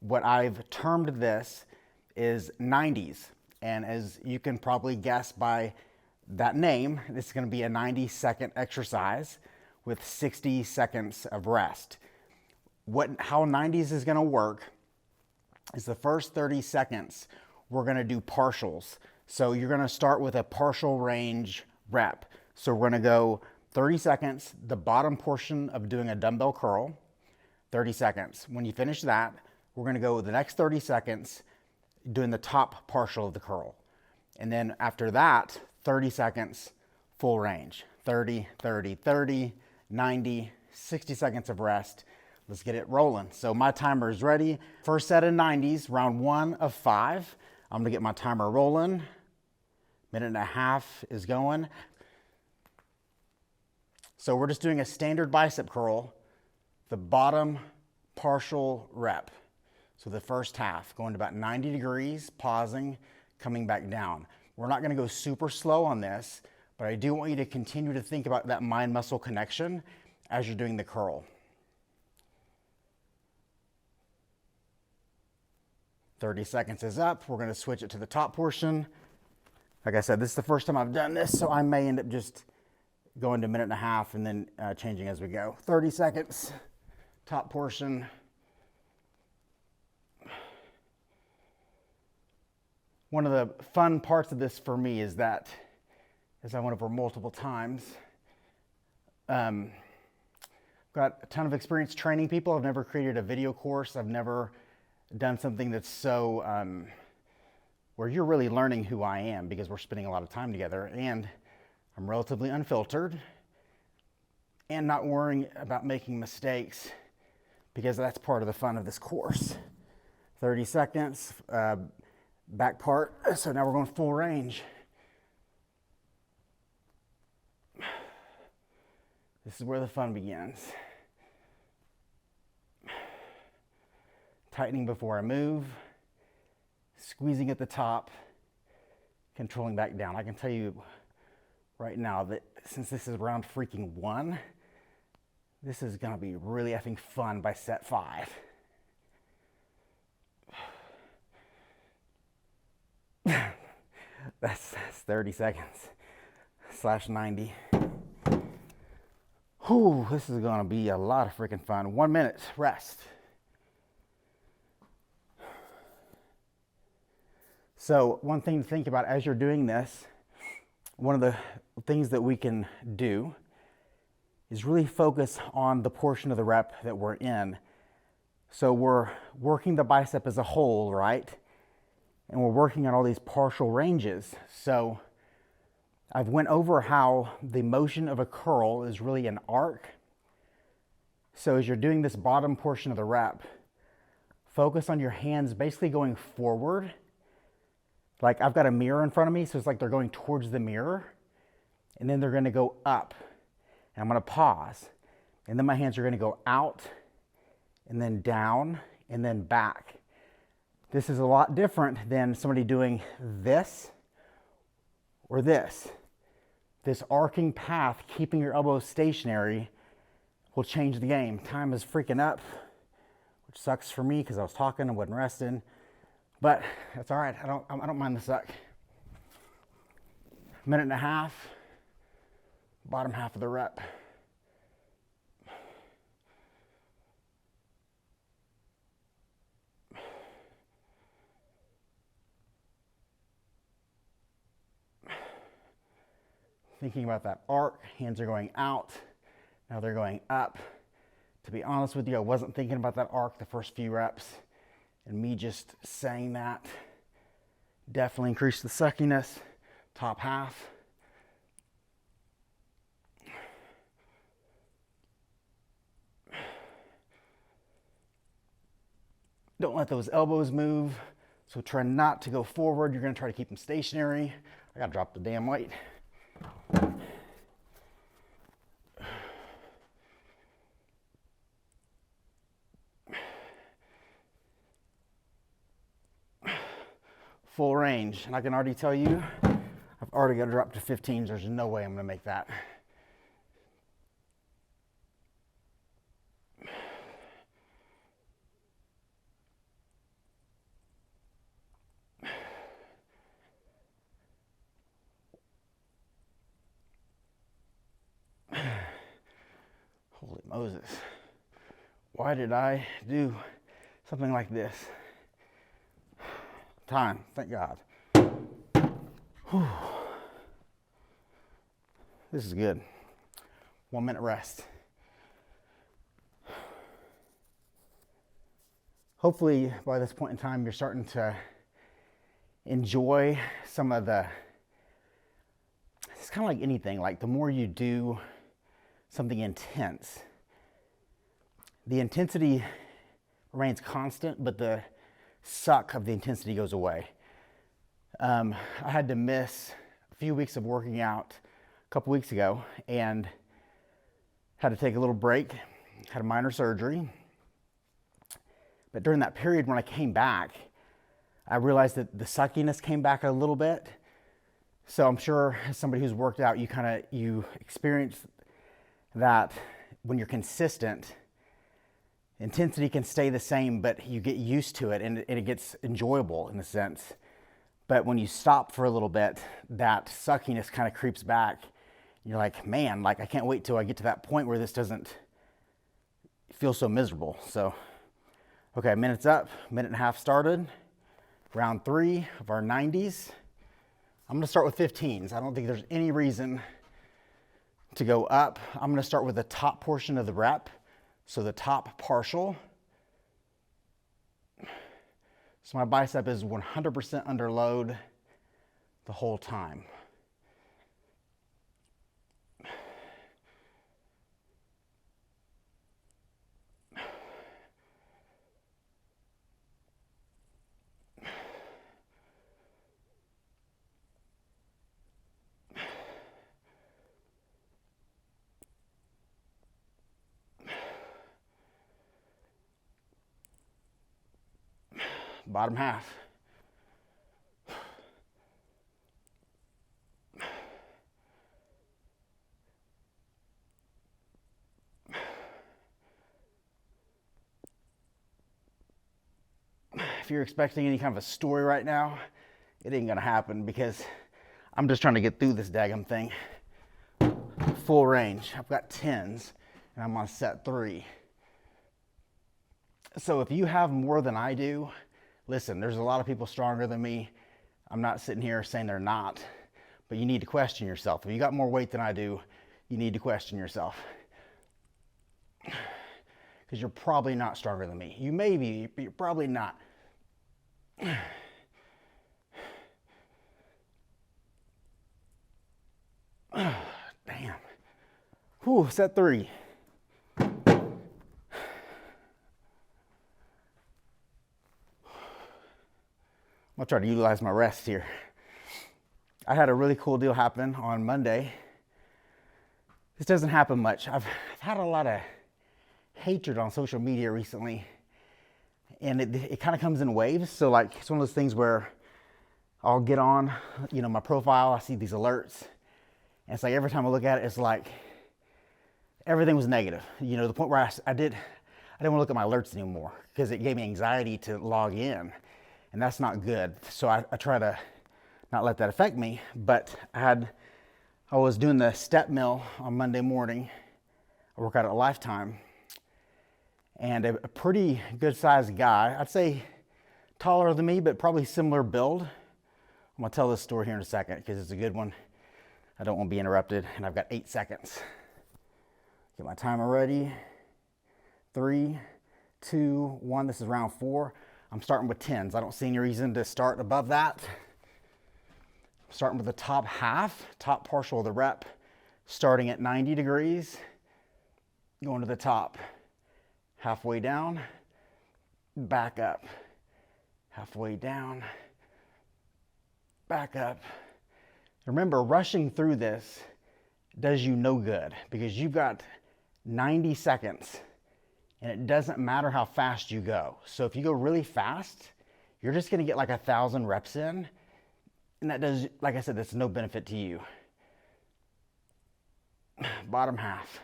What I've termed this is 90s. And as you can probably guess by that name, this is going to be a 90-second exercise with 60 seconds of rest. How 90s is going to work is the first 30 seconds, we're going to do partials. So you're going to start with a partial range rep. So we're going to go 30 seconds, the bottom portion of doing a dumbbell curl, 30 seconds. When you finish that, we're going to go the next 30 seconds doing the top partial of the curl. And then after that, 30 seconds, full range. 30, 30, 30, 90, 60 seconds of rest. Let's get it rolling. So my timer is ready. First set of 90s, round 1 of 5. I'm gonna get my timer rolling. Minute and a half is going. So we're just doing a standard bicep curl, the bottom partial rep. So the first half, going to about 90 degrees, pausing, coming back down. We're not gonna go super slow on this, but I do want you to continue to think about that mind-muscle connection as you're doing the curl. 30 seconds is up. We're gonna switch it to the top portion. Like I said, this is the first time I've done this, so I may end up just going to a minute and a half and then changing as we go. 30 seconds, top portion. One of the fun parts of this for me is that, as I went over multiple times, got a ton of experience training people. I've never created a video course. I've never done something that's so, where you're really learning who I am, because we're spending a lot of time together, and I'm relatively unfiltered and not worrying about making mistakes, because that's part of the fun of this course. 30 seconds, back part. So now we're going full range. This is where the fun begins. Tightening before I move, squeezing at the top, controlling back down. I can tell you right now that since this is round freaking 1, this is gonna be really effing fun by set 5. That's 30 seconds / 90. Whew, this is gonna be a lot of freaking fun. 1 minute rest. So one thing to think about as you're doing this, one of the things that we can do is really focus on the portion of the rep that we're in. So we're working the bicep as a whole, right? And we're working on all these partial ranges. So I've went over how the motion of a curl is really an arc. So as you're doing this bottom portion of the rep, focus on your hands basically going forward. Like I've got a mirror in front of me, so it's like they're going towards the mirror, and then they're gonna go up, and I'm gonna pause, and then my hands are gonna go out, and then down, and then back. This is a lot different than somebody doing this or this. This arcing path, keeping your elbows stationary, will change the game. Time is freaking up, which sucks for me because I was talking and wasn't resting. But that's all right. I don't mind the suck. Minute and a half, bottom half of the rep. Thinking about that arc, hands are going out, now they're going up. To be honest with you, I wasn't thinking about that arc the first few reps. And me just saying that definitely increased the suckiness. Top half. Don't let those elbows move. So try not to go forward. You're gonna try to keep them stationary. I gotta drop the damn weight. Full range, and I can already tell you, I've already got to drop to 15s. There's no way I'm going to make that. Holy Moses. Why did I do something like this? Time, thank God. Whew. This is good. 1 minute rest. Hopefully by this point in time, you're starting to enjoy some of it's kind of like anything, like the more you do something intense, the intensity remains constant, but the suck of the intensity goes away. I had to miss a few weeks of working out a couple weeks ago and had to take a little break, had a minor surgery. But during that period when I came back, I realized that the suckiness came back a little bit. So I'm sure as somebody who's worked out, you experience that when you're consistent, intensity can stay the same, but you get used to it and it gets enjoyable in a sense. But when you stop for a little bit, that suckiness kind of creeps back. You're like, man, like I can't wait till I get to that point where this doesn't feel so miserable. So, okay, minute's up, minute and a half started. Round 3 of our 90s. I'm gonna start with 15s. I don't think there's any reason to go up. I'm gonna start with the top portion of the rep. So the top partial. So my bicep is 100% under load the whole time. Bottom half. If you're expecting any kind of a story right now, it ain't gonna happen because I'm just trying to get through this daggum thing. Full range. I've got 10s and I'm on set 3. So if you have more than I do, listen, there's a lot of people stronger than me. I'm not sitting here saying they're not, but you need to question yourself. If you got more weight than I do, you need to question yourself. Because you're probably not stronger than me. You may be, but you're probably not. Damn. Whew, set 3. I'll try to utilize my rest here. I had a really cool deal happen on Monday. This doesn't happen much. I've had a lot of hatred on social media recently, and it kind of comes in waves. So like, it's one of those things where I'll get on, my profile, I see these alerts, and it's like every time I look at it, it's like everything was negative. The point where I didn't want to look at my alerts anymore because it gave me anxiety to log in. And that's not good. So I try to not let that affect me. But I was doing the step mill on Monday morning. I work out at Lifetime. And a pretty good sized guy, I'd say taller than me, but probably similar build. I'm gonna tell this story here in a second because it's a good one. I don't want to be interrupted, and I've got 8 seconds. Get my timer ready. 3, 2, 1. This is round 4. I'm starting with 10s. I don't see any reason to start above that. I'm starting with the top half, top partial of the rep, starting at 90 degrees, going to the top, halfway down, back up, halfway down, back up. Remember, rushing through this does you no good because you've got 90 seconds. And it doesn't matter how fast you go. So if you go really fast, you're just gonna get like 1,000 reps in. And that does, like I said, that's no benefit to you. Bottom half.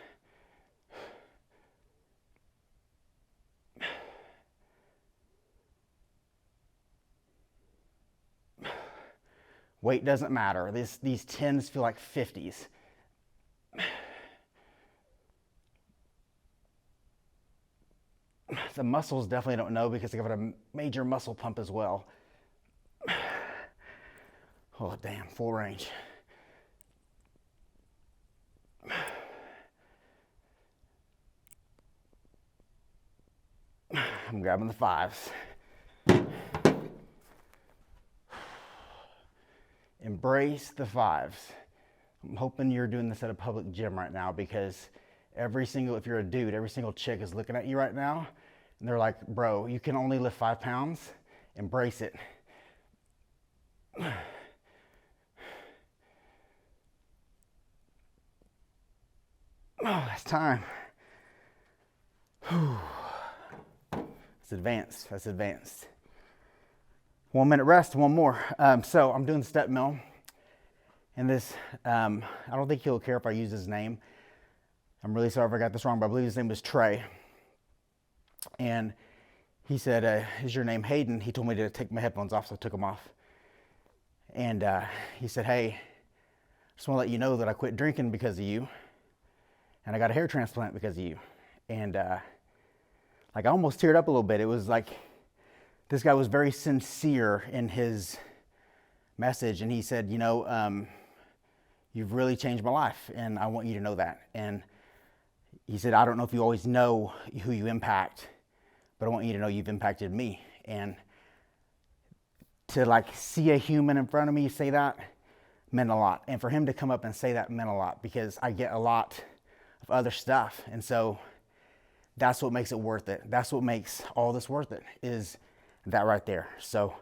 Weight doesn't matter. These 10s feel like 50s. The muscles definitely don't know because I got a major muscle pump as well. Oh, damn, full range. I'm grabbing the 5s. Embrace the 5s. I'm hoping you're doing this at a public gym right now, because if you're a dude, every single chick is looking at you right now and they're like, bro, you can only lift 5 pounds. Embrace it. Oh, that's time. That's advanced. That's advanced. 1 minute rest, one more. So I'm doing the step mill. And this, I don't think he'll care if I use his name. I'm really sorry if I got this wrong, but I believe his name was Trey. And he said, is your name Hayden? He told me to take my headphones off, so I took them off. And he said, hey, I just want to let you know that I quit drinking because of you. And I got a hair transplant because of you. And like, I almost teared up a little bit. It was like, this guy was very sincere in his message. And he said, you know, you've really changed my life, and I want you to know that. And he said, I don't know if you always know who you impact, but I want you to know you've impacted me. And to like see a human in front of me say that meant a lot. And for him to come up and say that meant a lot, because I get a lot of other stuff. And so that's what makes it worth it. That's what makes all this worth it, is that right there. So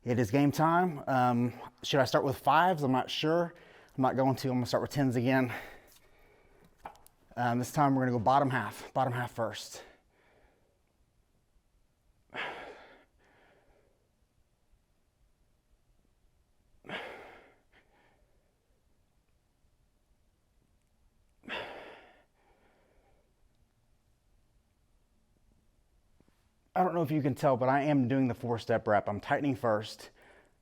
it is game time. Should I start with 5s? I'm not sure. I'm not going to. I'm going to start with 10s again. This time we're going to go bottom half first. I don't know if you can tell, but I am doing the 4-step rep. I'm tightening first.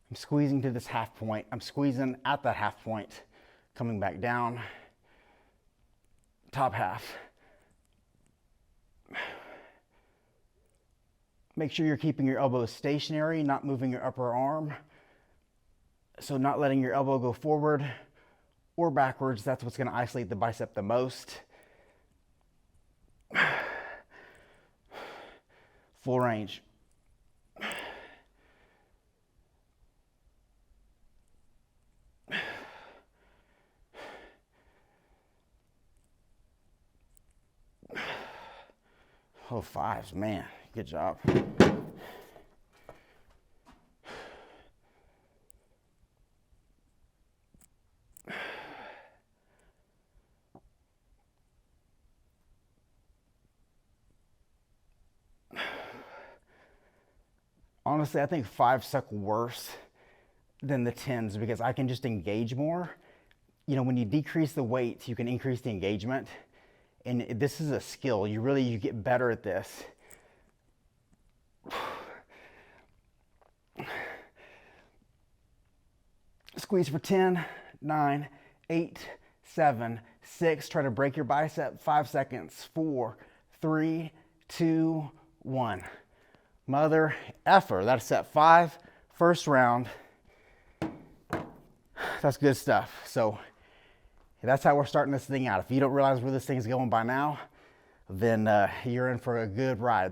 I'm squeezing to this half point. I'm squeezing at that half point, coming back down. Top half. Make sure you're keeping your elbows stationary, not moving your upper arm. So not letting your elbow go forward or backwards. That's what's going to isolate the bicep the most. Full range. Oh, 5s, man, good job. Honestly, I think 5s suck worse than the 10s, because I can just engage more. You know, when you decrease the weight, you can increase the engagement. And this is a skill. You get better at this. Squeeze for 10, 9, 8, 7, 6. Try to break your bicep. 5 seconds. 4, 3, 2, 1. Mother effer. That's set 5, first round. That's good stuff. So that's how we're starting this thing out. If you don't realize where this thing's going by now, then you're in for a good ride.